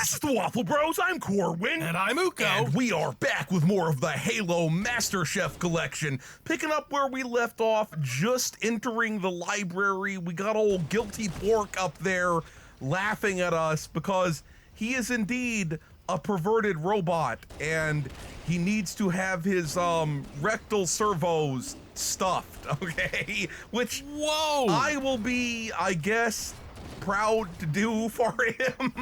This is the Waffle Bros. I'm Corwin. And I'm Uko. And we are back with more of the Halo Master Chef collection. Picking up where we left off, just entering the library. We got old Guilty Pork up there laughing at us because he is indeed a perverted robot and he needs to have his rectal servos stuffed, okay? Which I will be, I guess, proud to do for him.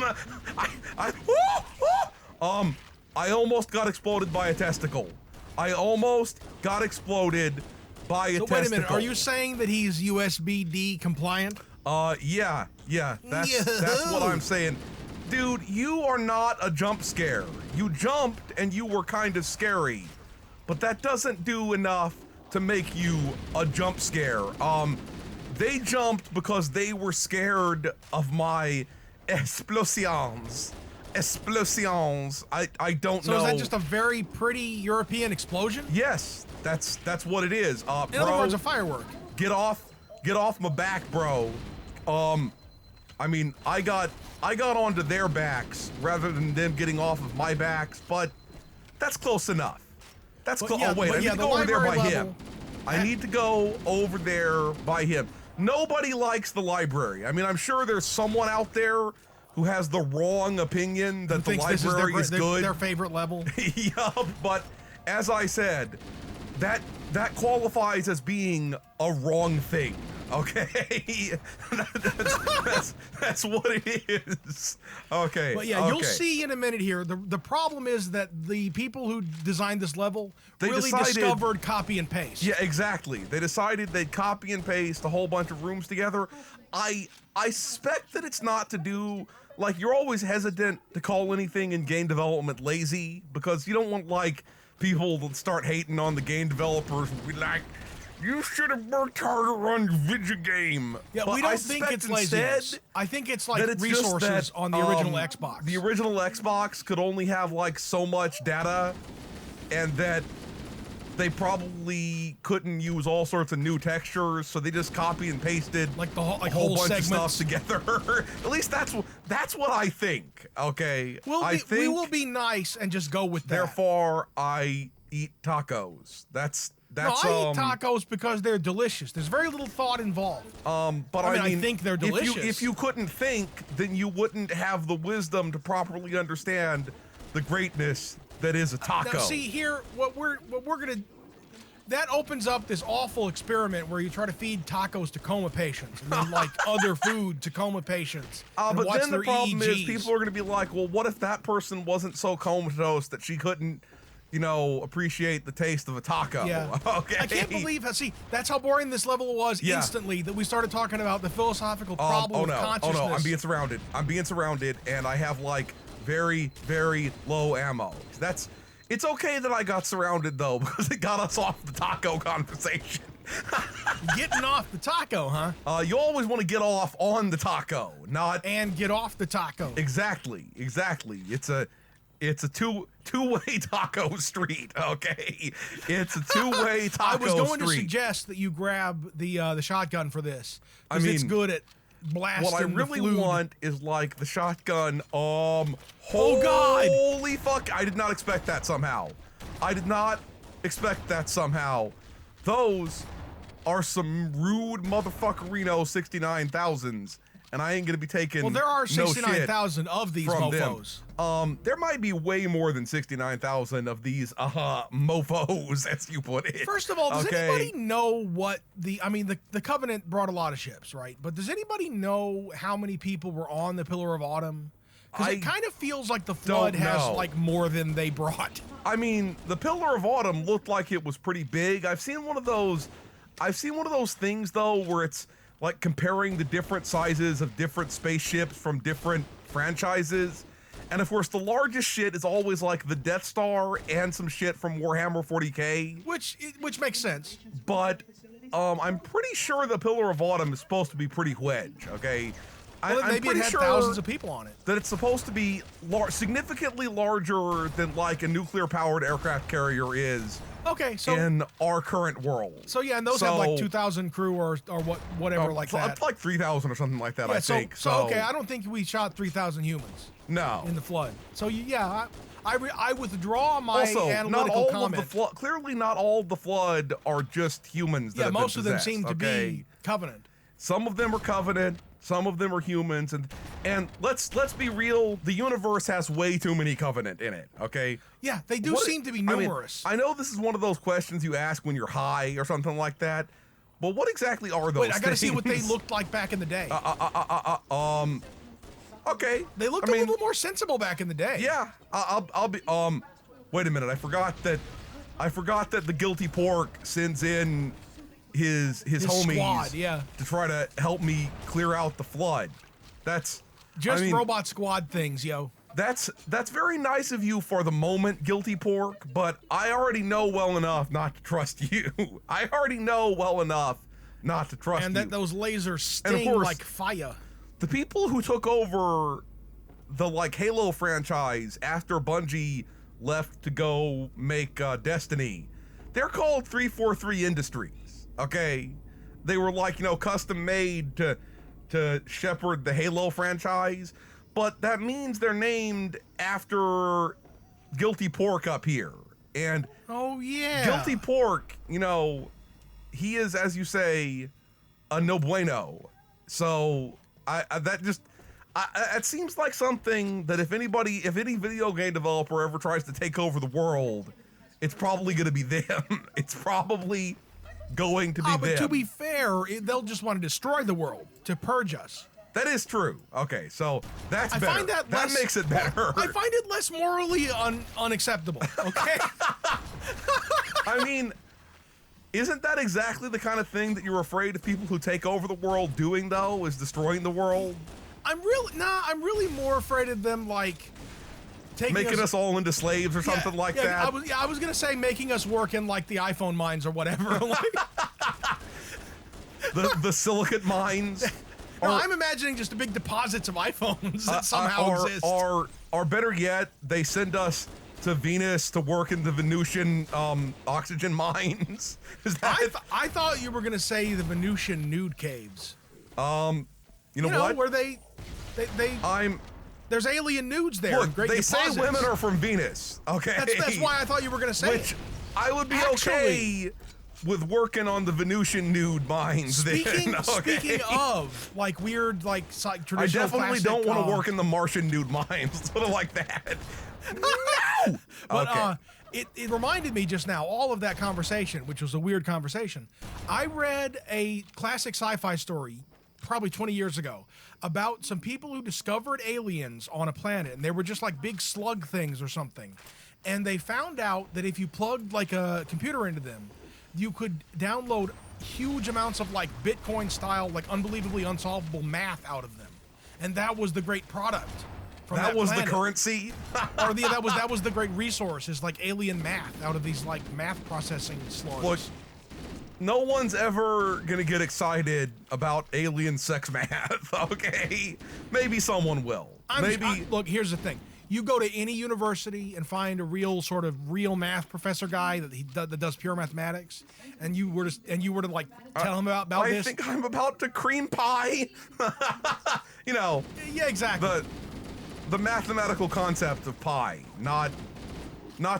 I almost got exploded by a testicle. I almost got exploded by a testicle. Wait a minute, are you saying that he's USB-D compliant? Yeah, that's what I'm saying. Dude, you are not a jump scare. You jumped and you were kind of scary, but that doesn't do enough to make you a jump scare. They jumped because they were scared of my explosions. Explosions. I don't know. So is that just a very pretty European explosion? Yes, that's what it is. In other words, a firework. Get off my back, bro. I mean, I got onto their backs rather than them getting off of my backs, but that's close enough. That's close. Oh wait, I need to go over there by him. I need to go over there by him. Nobody likes the library. I mean, I'm sure there's someone out there who has the wrong opinion that the library is good. Their favorite level. Yeah, but as I said, that qualifies as being a wrong thing. Okay, that's what it is. Okay, but yeah, you'll see in a minute here. The problem is that the people who designed this level really discovered copy and paste. Yeah, exactly. They decided they'd copy and paste a whole bunch of rooms together. I suspect that it's not to do, like, you're always hesitant to call anything in game development lazy because you don't want, like, people to start hating on the game developers and be like, you should have worked harder on your video game. Yeah, but we don't think it's laziness. I think it's like resources on the original Xbox. The original Xbox could only have like so much data, and that they probably couldn't use all sorts of new textures, so they just copy and pasted like the whole, whole bunch segments. of stuff together. At least that's what I think. Okay, we will be nice and just go with that. Therefore, I eat tacos. That's no, I eat tacos because they're delicious. There's very little thought involved. But I mean, I think they're delicious. If you couldn't think, then you wouldn't have the wisdom to properly understand the greatness that is a taco. Now, see here, what we're gonna. That opens up this awful experiment where you try to feed tacos to coma patients and then like other food to coma patients. But then the problem EEGs. is people are going to be like, well, what if that person wasn't so comatose that she couldn't, you know, appreciate the taste of a taco? Yeah. Okay. I can't believe see, that's how boring this level was instantly that we started talking about the philosophical problem of consciousness. Oh no, I'm being surrounded and I have like very, very low ammo. It's okay that I got surrounded though, because it got us off the taco conversation. Getting off the taco, huh? You always want to get off on the taco, not and get off the taco. Exactly. It's a two-way taco street, okay? It's a two-way taco street. I was going to suggest that you grab the shotgun for this, because it's good at blasting. What I really want is like the shotgun. Oh God! Holy fuck! I did not expect that somehow. Those are some rude motherfuckerino 69,000s, and I ain't gonna be taking. Well, there are 69,000 of these mofos. There might be way more than 69,000 of these mofos, as you put it. First of all, does anybody know what the Covenant brought a lot of ships, right? But does anybody know how many people were on the Pillar of Autumn? Because it kind of feels like the Flood has like more than they brought. I mean, the Pillar of Autumn looked like it was pretty big. I've seen one of those things though where it's like comparing the different sizes of different spaceships from different franchises. And of course, the largest shit is always like the Death Star and some shit from Warhammer 40K. Which makes sense. But I'm pretty sure the Pillar of Autumn is supposed to be pretty huge, okay? Well, I'm maybe it pretty had sure thousands of people on it. that it's supposed to be significantly larger than like a nuclear-powered aircraft carrier is. Okay, so in our current world. So yeah, and those have like 2,000 crew or whatever like that. Like 3,000 or something like that. Yeah, I think. So okay, I don't think we shot 3,000 humans. No. In the flood. So yeah, I withdraw my also, analytical not all comment. Of the flood. Clearly, not all of the flood are just humans. That have most been of them possessed, seem to be Covenant. Some of them are Covenant. Some of them are humans, and let's be real. The universe has way too many Covenant in it. Okay. Yeah, they do seem to be numerous. I know this is one of those questions you ask when you're high or something like that, but what exactly are those? Wait, I gotta see what they looked like back in the day. Okay. They looked a little more sensible back in the day. Yeah. I'll be. Wait a minute. I forgot that the guilty pork sends in his homies squad, yeah, to try to help me clear out the flood. That's just robot squad things, yo. That's very nice of you for the moment, guilty pork, but I already know well enough not to trust you. I already know well enough not to trust you. And that those lasers sting like fire. The people who took over the like Halo franchise after Bungie left to go make Destiny, they're called 343 Industries. Okay, they were like, custom made to shepherd the Halo franchise, but that means they're named after Guilty Pork up here. And oh yeah, Guilty Pork, he is, as you say, a no bueno. So it seems like something that if any video game developer ever tries to take over the world, it's probably going to be them. It's probably going to be them. But to be fair, they'll just want to destroy the world, to purge us. That is true. Okay, so that's better. Find that makes it better. I find it less morally unacceptable, okay? I mean, isn't that exactly the kind of thing that you're afraid of people who take over the world doing, though, is destroying the world? I'm really more afraid of them, like, making us all into slaves or something like that. I was gonna say making us work in like the iPhone mines or whatever. the silicate mines. No, I'm imagining just big deposits of iPhones that somehow exist. Or better yet, they send us to Venus to work in the Venusian oxygen mines. I thought you were gonna say the Venusian nude caves. You know what? Where they there's alien nudes there. Look, great they deposits. say women are from Venus. Okay, that's why I thought you were going to say it. I would be okay with working on the Venusian nude mines. Speaking of like weird, like traditional. I definitely don't want to work in the Martian nude mines. Let's put it like that. No. But it reminded me just now, all of that conversation, which was a weird conversation. I read a classic sci-fi story probably 20 years ago about some people who discovered aliens on a planet, and they were just like big slug things or something. And they found out that if you plugged like a computer into them, you could download huge amounts of like Bitcoin style, like unbelievably unsolvable math out of them. And that was the great product. That was the currency? Or that was the great resource, is like alien math out of these like math processing slugs. Look, no one's ever gonna get excited about alien sex math, okay? Maybe someone will. Look, here's the thing. You go to any university and find a real math professor guy that does pure mathematics, and you were to like tell him about this. I think I'm about to cream pie. Yeah, exactly. The mathematical concept of pie, not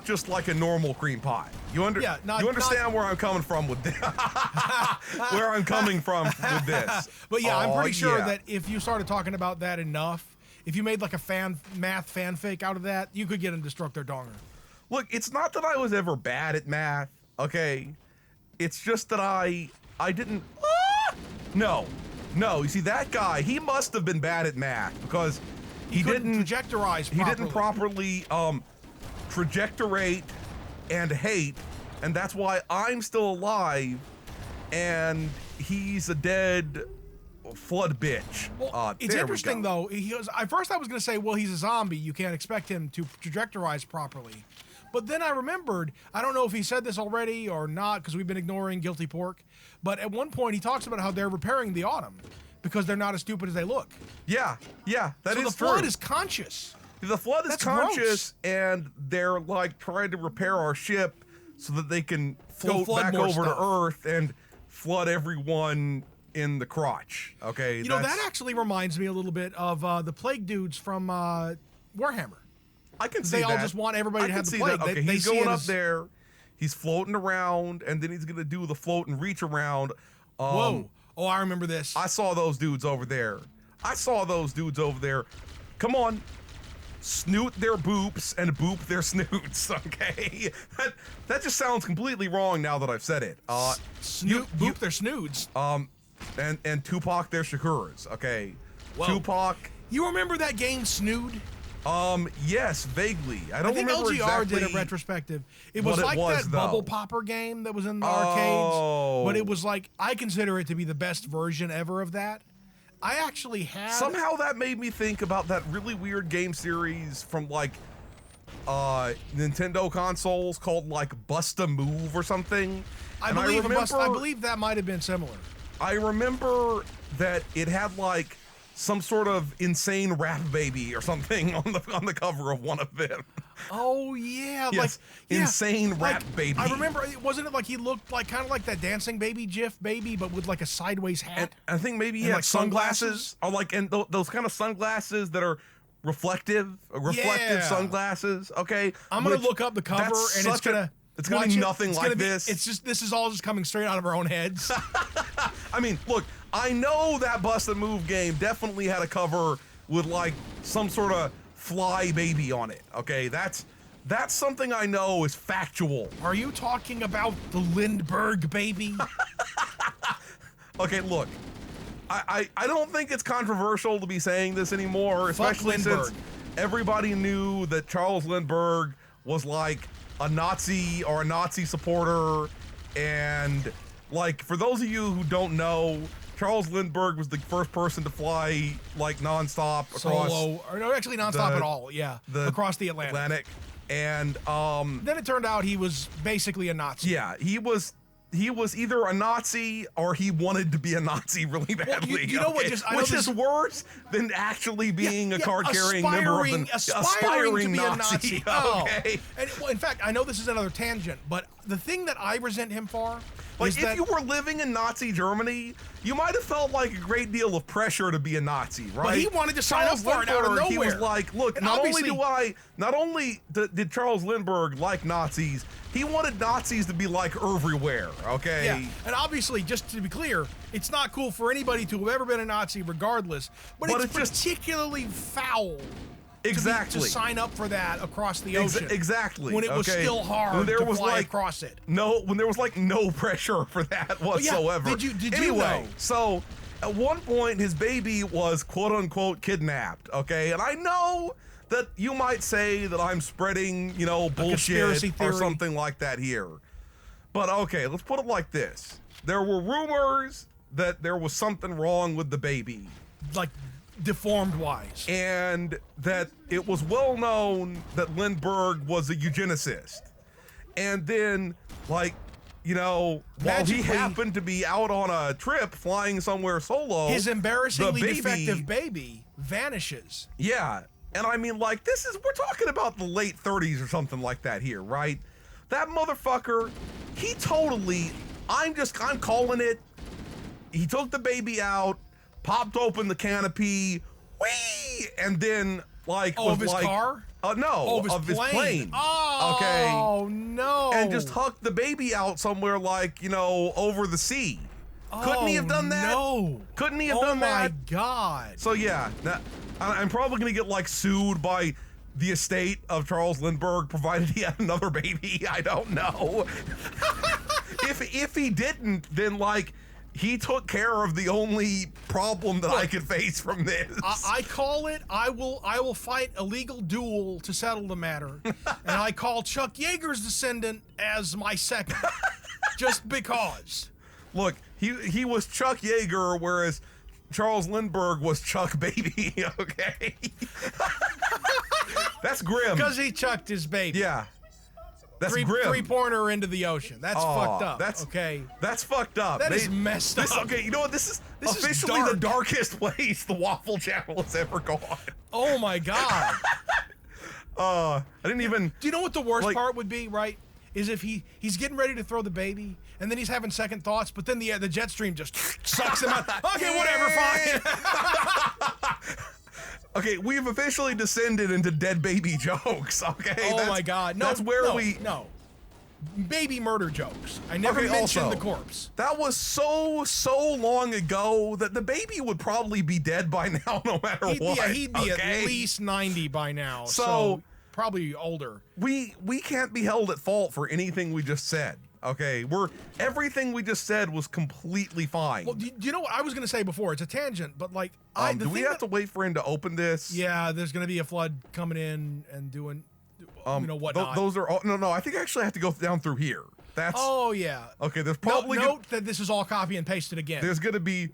just like a normal cream pie. You understand where I'm coming from with this? Where I'm coming from with this. But yeah, I'm pretty sure that if you started talking about that enough, if you made like a math fanfic out of that, you could get them to stroke their donger. Look, it's not that I was ever bad at math, okay? It's just that I didn't. No. You see, that guy, he must have been bad at math because he didn't trajectorize properly. He didn't properly trajectorate and hate, and that's why I'm still alive, and he's a dead flood bitch. Well, it's interesting though. At first I was going to say, well, he's a zombie. You can't expect him to trajectorize properly. But then I remembered, I don't know if he said this already or not, because we've been ignoring Guilty Pork, but at one point he talks about how they're repairing the Autumn. because they're not as stupid as they look. Yeah, that so is the Flood true. is conscious. The Flood is That's conscious, and they're like trying to repair our ship so that they can float back over to Earth and flood everyone in the crotch. Okay, you know, that actually reminds me a little bit of the Plague dudes from Warhammer. I can see that. They all just want everybody to have the plague. Okay, he's going up there, he's floating around, and then he's gonna do the float and reach around. Whoa! Oh, I remember this. I saw those dudes over there. Come on. Snoot their boops and boop their snoots, okay? That just sounds completely wrong now that I've said it. Boop their snoods. And Tupac their shakuras, okay? Whoa. Tupac. You remember that game Snood? Yes, vaguely. I don't remember LGR exactly did a retrospective. It was like that though. Bubble Popper game that was in the arcades, but it was like, I consider it to be the best version ever of that. I actually had... Somehow that made me think about that really weird game series from like Nintendo consoles called like Bust a Move or something. I believe that might have been similar. I remember that it had like some sort of insane rap baby or something on the cover of one of them. Oh yeah, yes, insane rap baby. I remember, wasn't it like he looked like kind of like that dancing baby GIF baby, but with like a sideways hat? And I think maybe he had like sunglasses, or like those kind of sunglasses that are reflective sunglasses. Okay, I'm gonna look up the cover, and it's gonna be nothing like this. It's just, this is all just coming straight out of our own heads. I mean, look, I know that Bust a Move game definitely had a cover with like some sort of fly baby on it. Okay, that's something I know is factual. Are you talking about the Lindbergh baby? Okay, look, I don't think it's controversial to be saying this anymore, especially since everybody knew that Charles Lindbergh was like a Nazi or a Nazi supporter. And like, for those of you who don't know, Charles Lindbergh was the first person to fly like nonstop across solo, or no, actually nonstop at all. Yeah, across the Atlantic. And then it turned out he was basically a Nazi. Yeah, he was either a Nazi or he wanted to be a Nazi really badly. Well, you know what? Which is worse than actually being a card-carrying member of the aspiring Nazi. Okay. And well, in fact, I know this is another tangent, but the thing that I resent him for, like, if you were living in Nazi Germany, you might have felt like a great deal of pressure to be a Nazi, right? But he wanted to sign up for it out of nowhere. He was like, look, not only did Charles Lindbergh like Nazis, he wanted Nazis to be like everywhere, okay? Yeah, and obviously, just to be clear, it's not cool for anybody to have ever been a Nazi regardless, but it's particularly foul. Exactly. To sign up for that across the ocean. Exactly. When it was still hard to fly across it. When there was like no pressure for that whatsoever. Yeah, did you know? So at one point his baby was quote unquote kidnapped, okay? And I know that you might say that I'm spreading, bullshit or something like that here. But okay, let's put it like this. There were rumors that there was something wrong with the baby. Like deformed wise. And that it was well known that Lindbergh was a eugenicist. And then, while he happened to be out on a trip flying somewhere solo, his embarrassingly defective baby vanishes. Yeah. And I mean, we're talking about the late 30s or something like that here, right? That motherfucker, he totally, I'm calling it, he took the baby out, popped open the canopy, whee, and then of his car? No, of his plane. Oh, okay. No. And just hucked the baby out somewhere over the sea. Couldn't he have done that? No. Couldn't he have done that? Oh my God. So yeah, I'm probably gonna get sued by the estate of Charles Lindbergh, provided he had another baby. I don't know. If he didn't, then he took care of the only problem that I could face from this. I call it, I will fight a legal duel to settle the matter. And I call Chuck Yeager's descendant as my second. Just because. Look, he was Chuck Yeager, whereas Charles Lindbergh was Chuck Baby, okay? That's grim. Because he chucked his baby. Yeah. That's grim. Three-pointer into the ocean. That's fucked up. Okay. That's fucked up. That is messed up. Okay, you know what? This is officially the darkest place the Waffle Channel has ever gone. Oh my God. I didn't even. Do you know what the worst part would be? Right? Is if he's getting ready to throw the baby, and then he's having second thoughts, but then the jet stream just sucks him out. Okay, whatever, fine. Okay, we've officially descended into dead baby jokes. Okay. Oh my God. No, that's where no. Baby murder jokes. I never mentioned also, the corpse. That was so long ago that the baby would probably be dead by now, no matter what. Yeah, he'd be at least 90 by now. So probably older. We can't be held at fault for anything we just said. Okay, everything we just said was completely fine. Well, do you know what I was going to say before? It's a tangent, but like, do we have to wait for him to open this? Yeah, there's going to be a flood coming in and doing, whatnot. Those are all, no. I think I actually have to go down through here. That's. Oh yeah. Okay, there's probably note that this is all copy and pasted again. There's going to be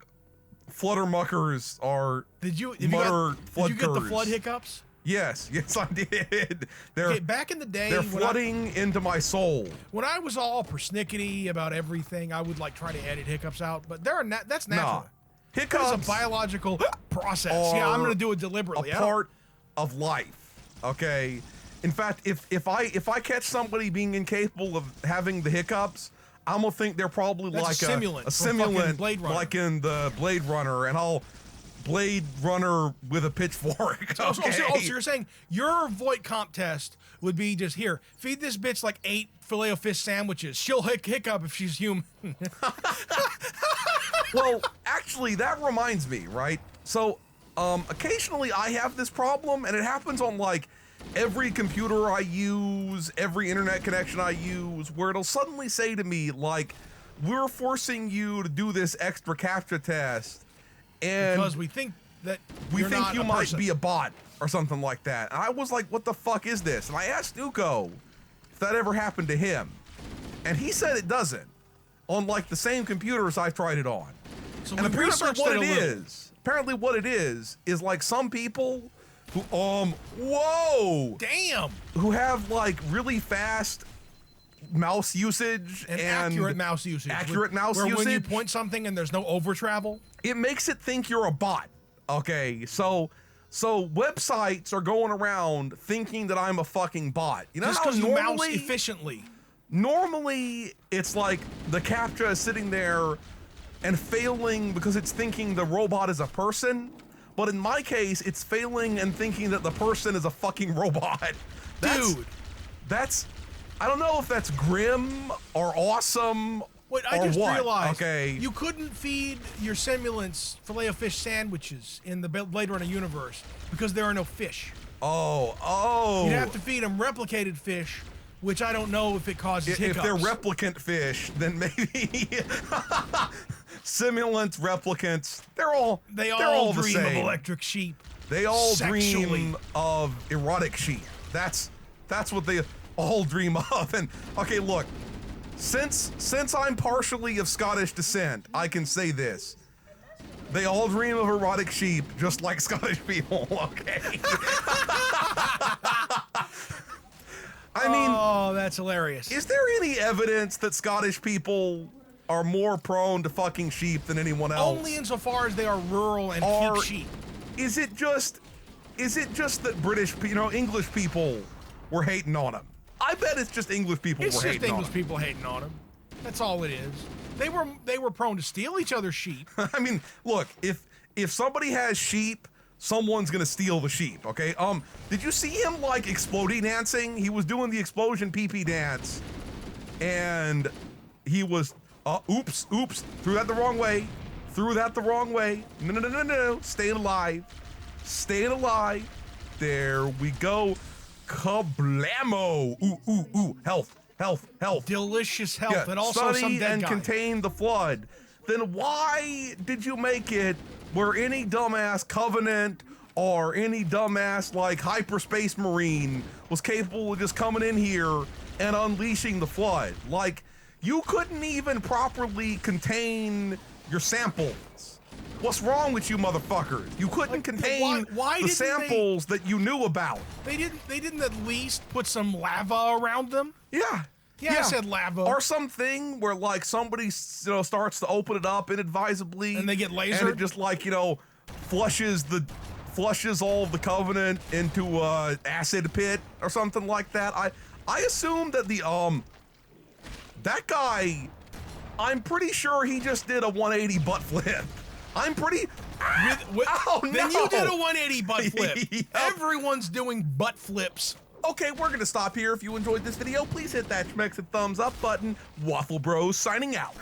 flutter muckers or did you get the flood hiccups? Yes, I did. Back in the day, they're flooding into my soul. When I was all persnickety about everything, I would like try to edit hiccups out, but that's natural. Nah. Hiccups is a biological process. Yeah, I'm going to do it deliberately. A part of life. Okay. In fact, if I catch somebody being incapable of having the hiccups, I'm gonna think they're probably that's like a simulant, Blade Runner. Like in the Blade Runner, and I'll Blade Runner with a pitchfork. Okay. So you're saying your Voight comp test would be just here, feed this bitch like 8 Filet-O-Fish sandwiches. She'll hiccup if she's human. Well, actually, that reminds me, right? So, occasionally I have this problem, and it happens on like every computer I use, every internet connection I use, where it'll suddenly say to me like, "We're forcing you to do this extra CAPTCHA test." And because we think you might be a bot or something like that. And I was like, what the fuck is this? And I asked Uko if that ever happened to him. And he said it doesn't on like the same computers I've tried it on. So and apparently what it is like some people who, whoa! Damn! Who have like really fast mouse usage and accurate mouse usage. Where when you point something and there's no over travel, it makes it think you're a bot. Okay, so websites are going around thinking that I'm a fucking bot. You know just how because you mouse efficiently. Normally, it's like the CAPTCHA is sitting there and failing because it's thinking the robot is a person. But in my case, it's failing and thinking that the person is a fucking robot. That's I don't know if that's grim or awesome. Wait, I just realized. Okay. You couldn't feed your simulants Filet-O-Fish sandwiches in the Blade Runner universe because there are no fish. Oh. You'd have to feed them replicated fish, which I don't know if it causes hiccups. If they're replicant fish, then maybe simulants, replicants, they all dream the same. of electric sheep. They all dream of erotic sheep. That's what they all dream of. And okay, look, since I'm partially of Scottish descent, I can say this. They all dream of erotic sheep, just like Scottish people, okay? I mean... Oh, that's hilarious. Is there any evidence that Scottish people are more prone to fucking sheep than anyone else? Only insofar as they are rural and keep sheep. Is it just that English people were hating on them? I bet it's just English people were hating on them. It's just English people hating on them. That's all it is. They were prone to steal each other's sheep. I mean, look, if somebody has sheep, someone's gonna steal the sheep, okay? Did you see him like exploding dancing? He was doing the explosion pee-pee dance, and he was oops, threw that the wrong way. No, staying alive. There we go. Kablamo! Ooh, health. Delicious health, yeah, and also some dead and guy. contain the flood. Then why did you make it where any dumbass Covenant or any dumbass like hyperspace marine was capable of just coming in here and unleashing the flood? Like, you couldn't even properly contain your samples. What's wrong with you motherfuckers? You couldn't contain why the didn't samples that you knew about. They didn't at least put some lava around them? Yeah. Yeah, I said lava. Or something where like somebody starts to open it up inadvisably. And they get lasered? And it just like, flushes all of the Covenant into a acid pit or something like that. I assume that that guy, I'm pretty sure he just did a 180 butt flip. I'm pretty... oh, no! Then you did a 180 butt flip. Yep. Everyone's doing butt flips. Okay, we're gonna stop here. If you enjoyed this video, please hit that Schmex and thumbs up button. Waffle Bros signing out.